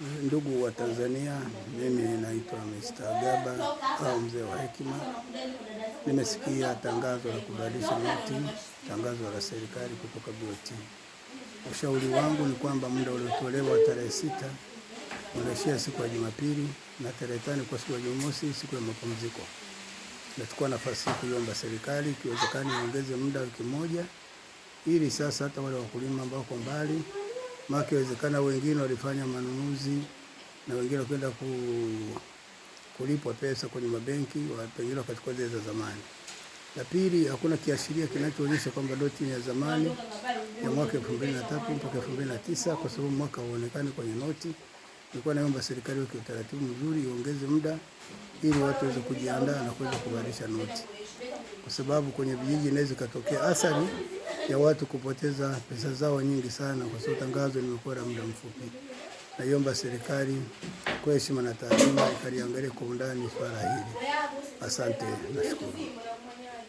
Ndugu wa Tanzania, mimi naitwa Mr. Gaba au mzee wa hekima. Nimesikia tangazo la kubadilisha noti, tangazo la serikali kutoka BOT. Ushauri wangu ni kwamba muda uliotolewa tarehe 6 unaishia siku ya Jumapili na tarehe 5 kwa siku ya Jumamosi, siku ya mapumziko. Nachukua nafasi hii kuiomba serikali ikiwezekana iongeze muda wiki moja, ili sasa hata wale wakulima ambao wako mbali, maana iwezekana wengine walifanya manunuzi na wengine kwenda kulipwa pesa kwenye mabenki, pengine wakachukua zile za zamani. La pili, hakuna kiashiria kinachoonyesha kwamba doti ni ya zamani ya mwaka 2003 mpaka 2009, kwa sababu mwaka huonekani kwenye noti. Nilikuwa naomba serikali weke utaratibu mzuri, iongeze muda ili watu waweze kujiandaa na kuweza kubadilisha noti, kwa sababu kwenye vijiji inaweza katokea athari ya watu kupoteza pesa zao nyingi sana, kwa sababu tangazo limekuwa la muda mfupi. Naiomba serikali kwa heshima na taadhima ikaliangalia kwa undani swala hili. Asante, nashukuru.